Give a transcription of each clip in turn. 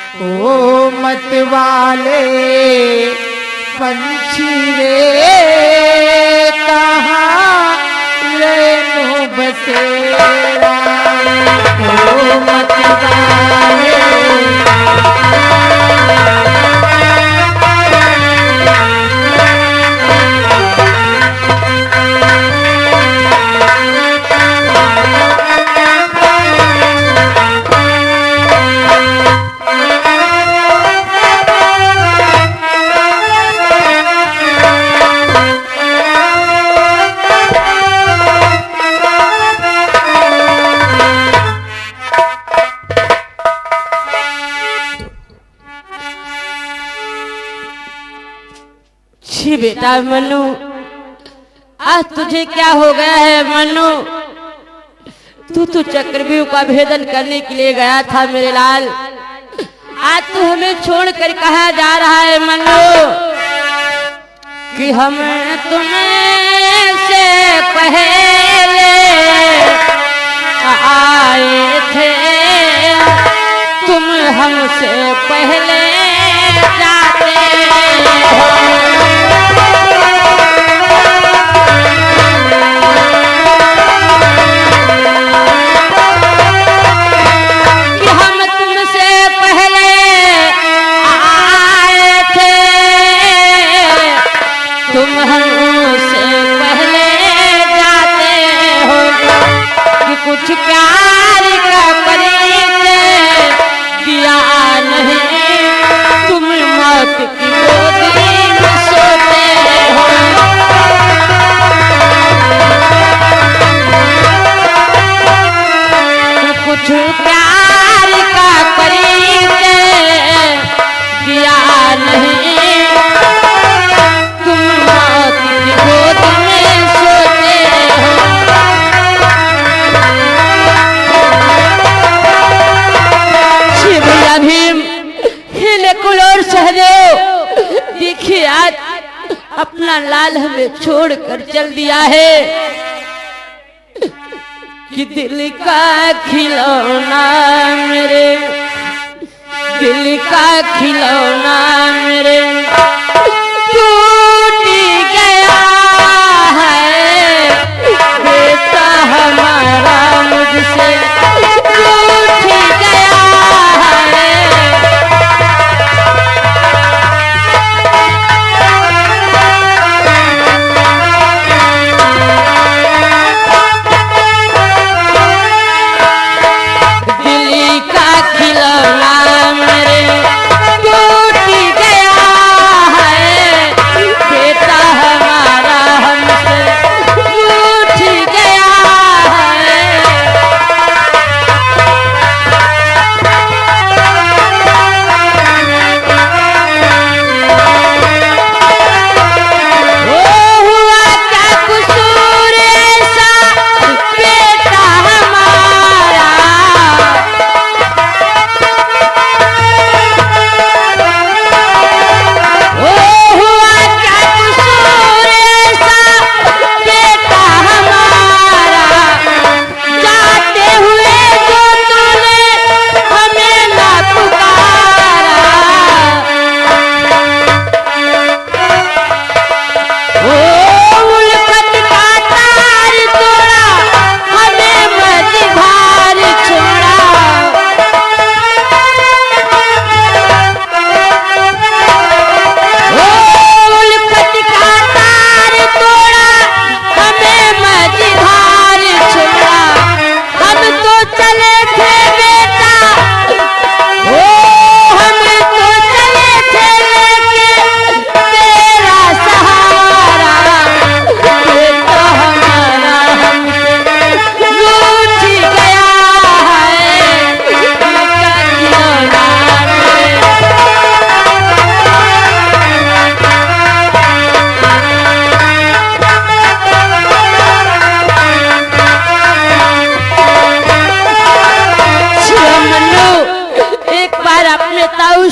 ओ मत वाले पंछी रे कहाँ रेणु बसेरा। ओ मत वाले बेटा मनु, आज तुझे क्या हो गया है मनु? तू चक्रव्यूह का भेदन करने के लिए गया था मेरे लाल, आज तू हमें छोड़कर कहाँ जा रहा है मनु? कि हम तुम्हें से पहले आए थे, तुम हमसे पहले जाते हो। कुछ प्यार का परिचय दिया नहीं, तुम मौत की गोदी में सोते हो। कुछ प्यार का परिचय दिया नहीं, तुम मौत की गोदी में सोते हो। भीम हिले कुलोर सहदेव, देखिए आज अपना लाल हमें छोड़कर चल दिया है। कि दिल का खिलौना मेरे, दिल का खिलौना मेरे टूट गया है, बेटा हमारा मुझसे टूट गया।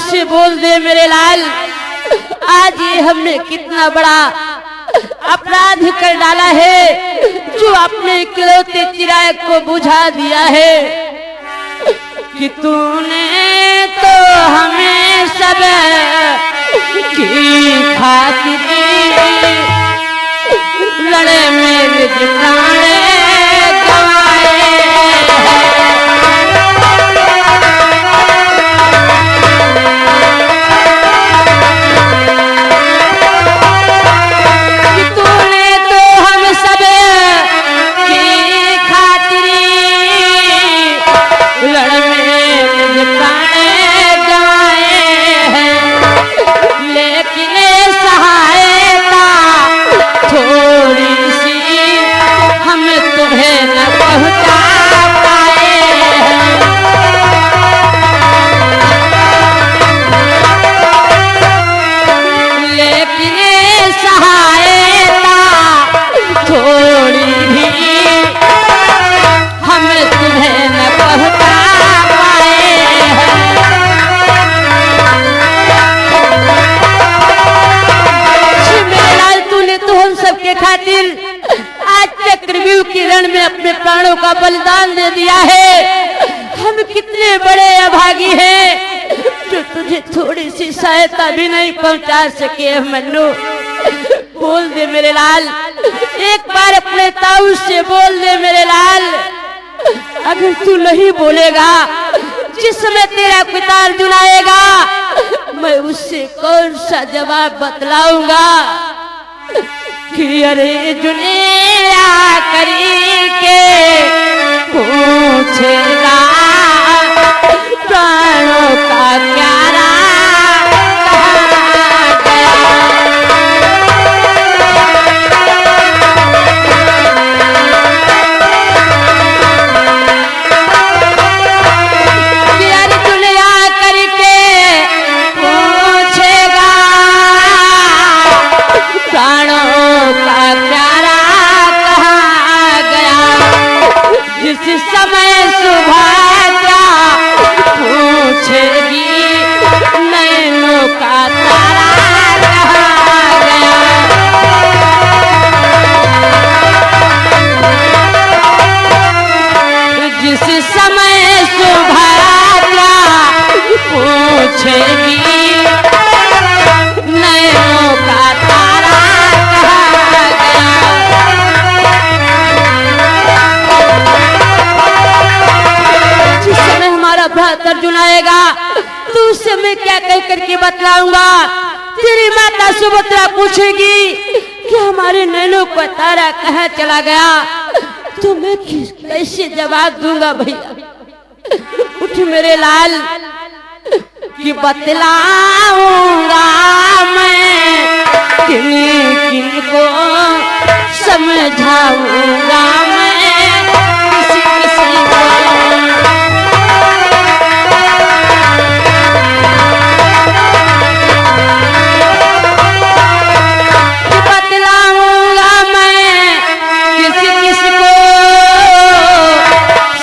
से बोल दे मेरे लाल, आज ये हमने कितना बड़ा अपराध कर डाला है जो अपने इकलौते चिराग को बुझा दिया है। कि तूने तो हम प्राणों का बलिदान दे दिया है। हम कितने बड़े अभागी हैं जो तुझे थोड़ी सी सहायता भी नहीं पहुंचा सके। मन्नू बोल दे मेरे लाल, एक बार अपने ताऊ से बोल दे मेरे लाल। अगर तू नहीं बोलेगा, जिस समय तेरा पिता अर्जुन आएगा, मैं उससे कौन सा जवाब बतलाऊंगा कि अरे जुनेरा करके पूछेगा प्राणों का प्यारा कहाँ गया। जिस समय सुभद्रा पूछेगी नैनों का तारा कहाँ गया। जिस समय सुभद्रा पूछेगी नैनों का तारा कहाँ गया। भ्राता अर्जुन आएगा तो उससे मैं क्या कह करके बतलाऊंगा। तेरी माता सुभद्रा पूछेगी कि हमारे नैनों का तारा कहाँ चला गया, तो मैं कैसे जवाब दूंगा भैया। उठ मेरे लाल कि बतलाऊंगा मैं किन किन को समझाऊंगा मैं किसी किसी को।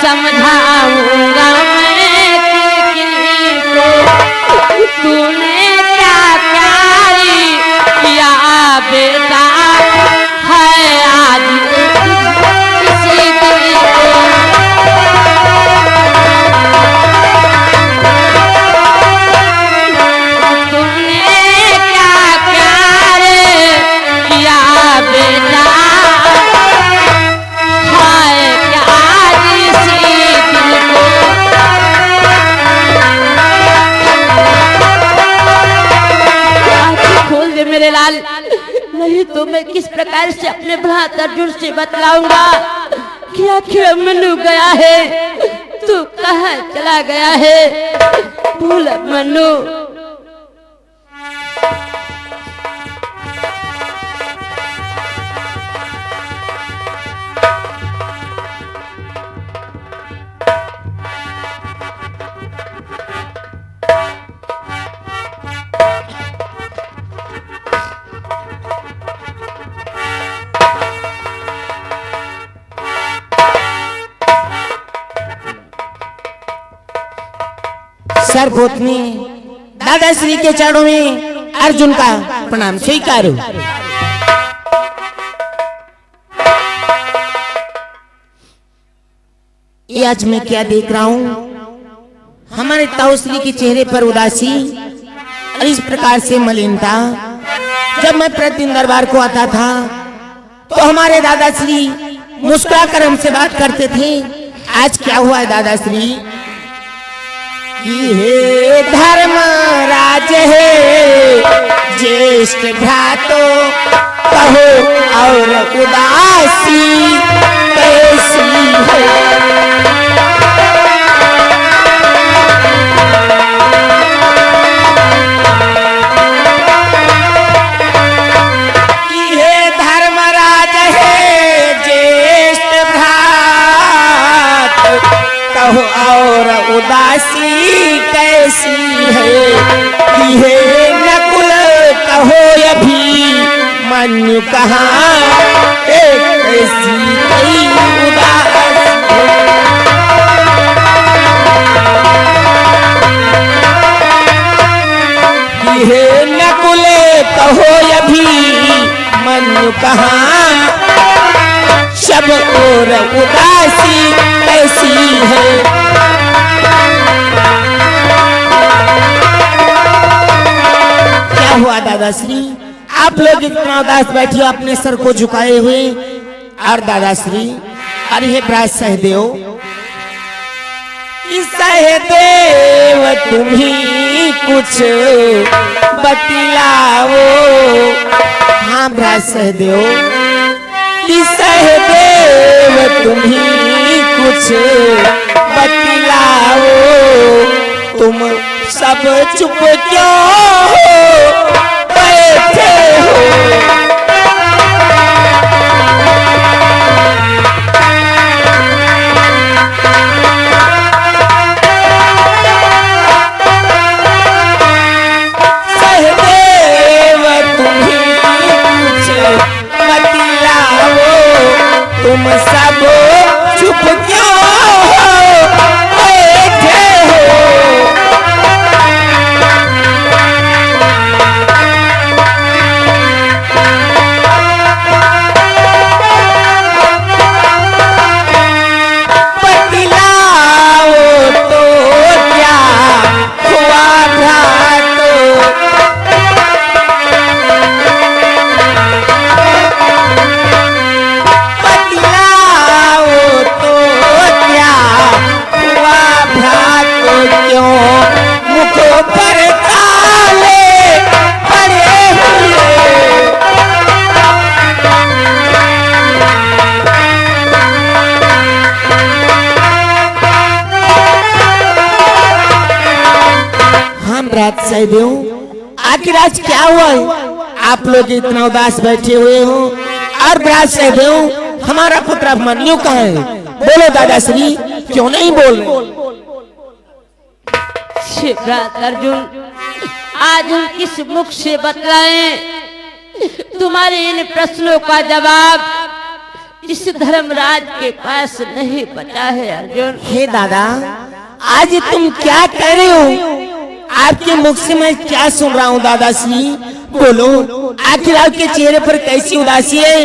समझाऊंगा मैं किनको तूने क्या प्यारी किया बेटा है आज किसी दिल को। तूने क्या प्यार किया बेटा मेरे लाल, नहीं तो मैं किस प्रकार से अपने भ्राता अर्जुन से बतलाऊंगा कि आखिर मनु गया है, तू कहाँ चला गया है। बोल मनु। सर्वभूतनी दादा श्री के चरणों में अर्जुन का प्रणाम स्वीकारो। ये आज मैं क्या देख रहा हूँ, हमारे ताऊ श्री के चेहरे पर उदासी और इस प्रकार से मलिनता। जब मैं प्रतिदिन दरबार को आता था तो हमारे दादाश्री मुस्कुराकर हमसे बात करते थे। आज क्या हुआ है दादाश्री? ये धर्मराज है ज्येष्ठ भ्रातो कहो और उदासी कैसी है। ये धर्मराज है ज्येष्ठ भ्रात कहो और उदासी कैसी है। ये नकुल कहो अभी मनु कहाँ एक ऐसी कई उदासी है। ये नकुल कहो अभी मनु कहाँ जब और उदासी कैसी है। क्या हुआ दादाश्री, आप लोग इतना उदास बैठे हो अपने सर को झुकाए हुए? और दादाश्री, अरे हे ब्राज सहदेव, सहदेव तुम ही कुछ बतलाओ। हाँ ब्राज सहदेव, सहदेव तुम ही कुछ बतलाओ। तुम सब चुप क्यों बैठे हो? तुम सब चुप क्यों बैठे हो? बतलाओ तो क्या हुआ भ्रात? मुख पर ताले पड़े हुए। हम रात सहदेव, आखिर आज क्या हुआ है? आप लोग इतना उदास बैठे हुए हो। और राज सहदेव, हमारा पुत्र अभिमन्यु कहाँ है? बोलो दादाश्री, क्यों नहीं बोल रहे? अर्जुन, आज हम किस मुख से बतलाएं तुम्हारे इन प्रश्नों का जवाब? इस धर्मराज के पास नहीं बचा है अर्जुन। हे दादा, आज तुम क्या कह रहे हो? आपके मुख से मैं क्या सुन रहा हूँ दादाश्री? बोलो, आखिर आपके चेहरे पर कैसी उदासी है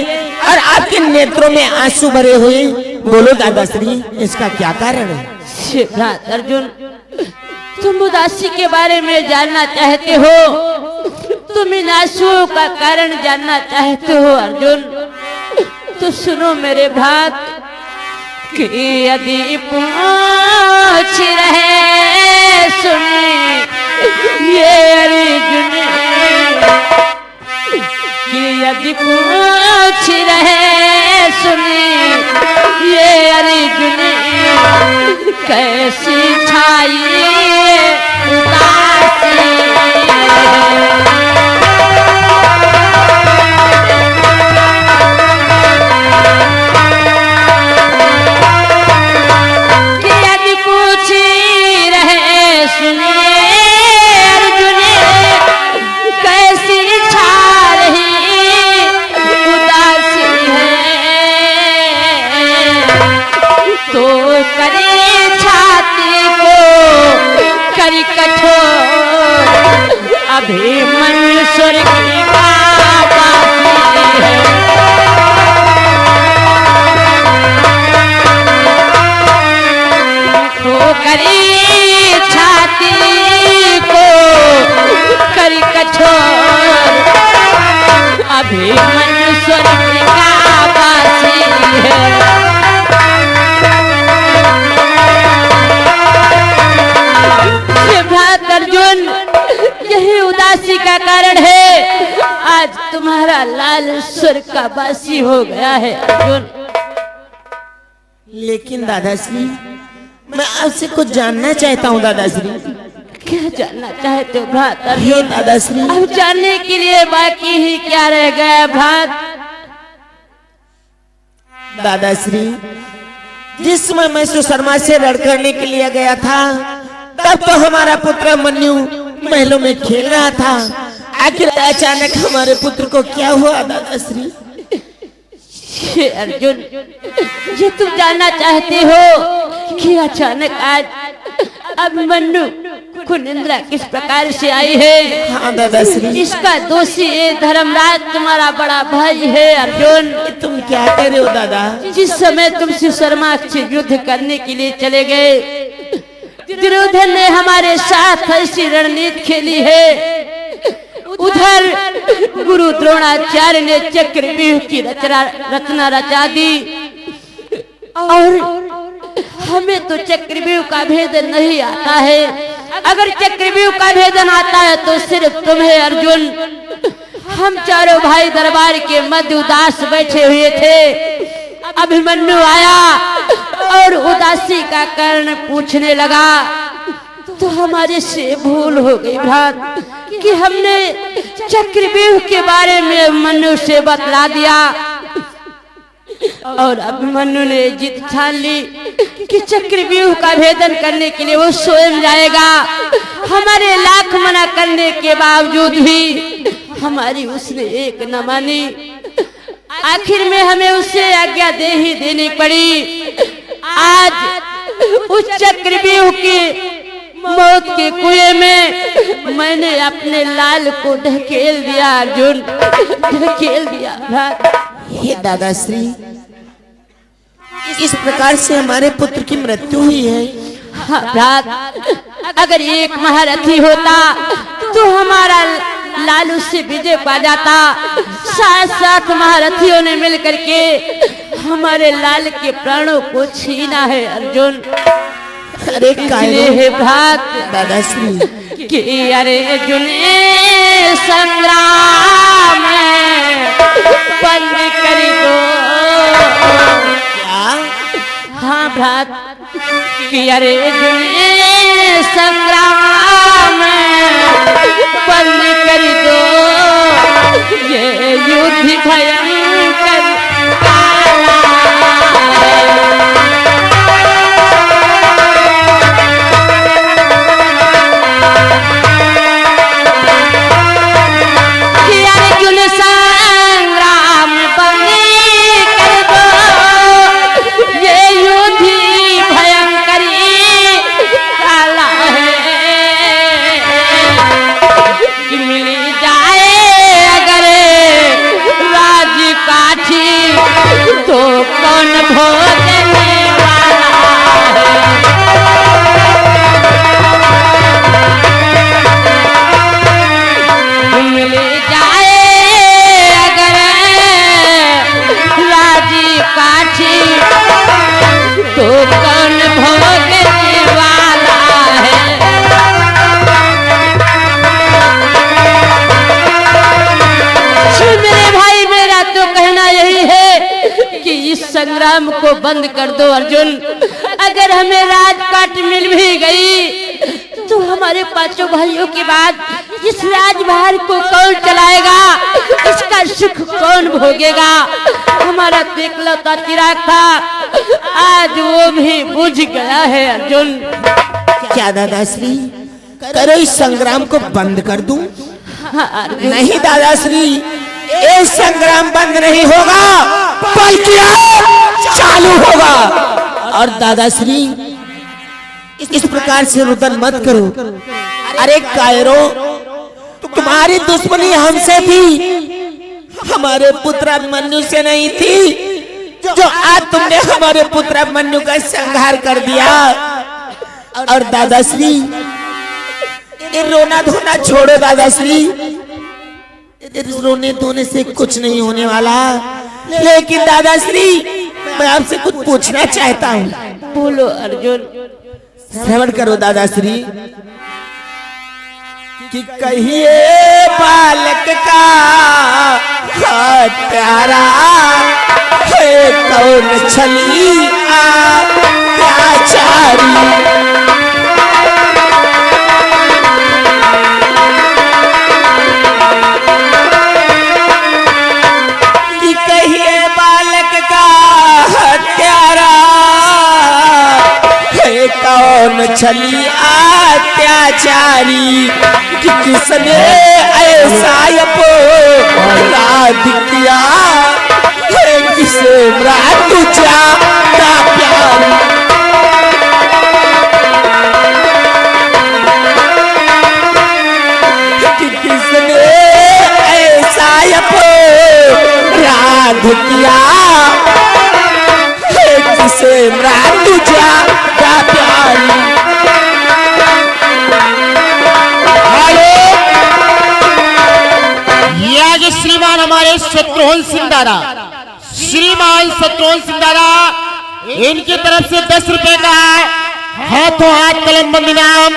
और आपके नेत्रों में आंसू भरे हुए? बोलो दादाश्री, इसका क्या कारण है? अर्जुन, तुम उदासी के बारे में जानना चाहते हो, तुम इन आंसुओं का कारण जानना चाहते हो अर्जुन, तो सुनो मेरे भ्रात कि यदि पूछ रहे सुने ये अर्जुन, कि यदि पूछ रहे सुने ये अर्जुन, कैसी छाई उदासी कि यदि पूछ रहे सुनिए अर्जुन, कैसी छा रही उदासी है, तो करे छाती को करी कठोर, अभिमन्यु स्वर्ग की बासी है। तो करी छाती को करी कठोर, अभिमन्यु स्वर्ग का बासी है। अर्जुन, यही उदासी का कारण है आज तुम्हारा लाल स्वर्ग का वासी हो गया है अर्जुन। लेकिन दादाश्री, मैं आपसे कुछ जानना चाहता हूँ दादाश्री। क्या जानना चाहते हो भ्रात अर्जुन? दादाश्री, अब जानने के लिए बाकी ही क्या रह गया भ्रात? दादाश्री, जिस समय मैं सुशर्मा से लड़ करने के लिए गया था, तब तो हमारा पुत्र मन्यु महलों में खेल रहा था। आखिर अचानक हमारे पुत्र को क्या हुआ दादाश्री? अर्जुन, ये तुम जानना चाहते हो कि अचानक आज अभिमन्यु को देखो निंद्रा किस प्रकार से आई है। हाँ दादा श्री, इसका दोषी ये धर्मराज तुम्हारा बड़ा भाई है अर्जुन। तुम क्या कह रहे हो दादा? जिस समय तुम सुशर्मा से युद्ध करने के लिए चले गए, दुर्योधन ने हमारे साथ ऐसी रणनीति खेली है। उधर गुरु द्रोणाचार्य ने चक्रव्यूह की रचना रचा दी और हमें तो चक्रव्यूह का भेदन नहीं आता है। अगर चक्रव्यूह का भेदन आता है तो सिर्फ तुम्हें अर्जुन। हम चारों भाई दरबार के मध्य उदास बैठे हुए थे। अभिमन्यु आया और उदासी का कारण पूछने लगा तो हमारे से भूल हो गई भ्रात कि हमने चक्रव्यूह के बारे में अभिमन्यु से बतला दिया और अभिमन्यु ने जिद ठान ली कि चक्रव्यूह का भेदन करने के लिए वो स्वयं जाएगा। हमारे लाख मना करने के बावजूद भी हमारी उसने एक न मानी। आखिर में हमें उससे आज्ञा दे ही देनी पड़ी। आज उस चक्रव्यूह की मौत के कुएं में मैंने अपने लाल को ढकेल दिया अर्जुन, ढकेल दिया। हे दादा श्री, इस प्रकार से हमारे पुत्र की मृत्यु हुई है। हाँ भ्रात, अगर एक महारथी होता तो हमारा लाल उससे विजय पा जाता। साथ साथ महारथियों ने मिलकर के हमारे लाल के प्राणों को छीना है अर्जुन। अरे है भ्रात दादा श्री कि अरे अर्जुन संग्राम बंद कर दो। क्या? हाँ भ्रात कि अरे अर्जुन संग्राम बंद कर दो। ये युद्ध भयंकर काला तो कौन भोगने वाला है। मिल जाए अगर राजी काठी तो कौन भोगने वाला है। मेरे भाई, मेरा तो कहना यही है कि इस संग्राम को बंद कर दो अर्जुन। अगर हमें राजपाट मिल भी गई तो हमारे पांचों भाइयों के बाद इस राजभार को कौन चलाएगा, इसका सुख कौन भोगेगा। हमारा एकलौता चिराग था, आज वो भी बुझ गया है अर्जुन। क्या दादा श्री, करो इस संग्राम को बंद कर दूं? हाँ, नहीं दादा श्री, ये संग्राम बंद नहीं होगा बल्कि चालू होगा। और दादा श्री, इस प्रकार से रुदन मत करो। अरे कायरो, तुम्हारी दुश्मनी हमसे थी, हमारे पुत्र अभिमन्यु से नहीं थी। जो आज तुमने हमारे पुत्र अभिमन्यु का संहार कर दिया। और दादा श्री, ये रोना धोना छोड़ो दादा श्री। रोने धोने से कुछ नहीं होने वाला। लेकिन दादाश्री, मैं आपसे कुछ पूछना चाहता हूँ। बोलो अर्जुन। श्रवण करो दादाश्री कि कहिए बालक का हत्यारा है कौन छलिया अत्याचारी। कौन छली अत्याचारी कि किसने ऐसा अपराध किया है, किसे मृत्यु ज्यादा प्यारी। धुकिया जिसे इमरान तुझा क्या प्यारी। ये आज श्रीमान हमारे शत्रुघ्न सिंह दादा, श्रीमान शत्रुघ्न सिंह दादा, इनकी तरफ से 10 रुपए का हाथों हाथ कलम बंद इनाम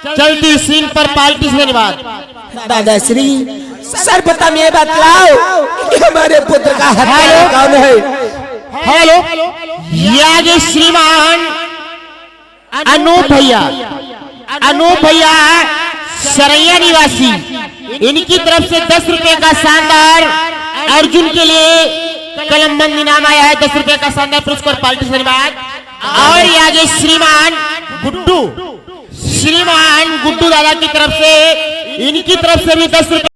चलती सीन पर पार्टी से धन्यवाद। दादाश्री सर्वप्रथम ये बतलाओ कि हमारे पुत्र का हत्या कौन है? हेलो, ये आज श्रीमान अनूप भैया सरैया निवासी, इनकी तरफ से 10 रुपए का शानदार अर्जुन के लिए कलमबंद इनाम आया है। 10 रुपए का शानदार पुरस्कार पार्टी से धन्यवाद। और ये आज श्रीमान गुड्डू दादा की तरफ से, इनकी तरफ से भी 10 रुपए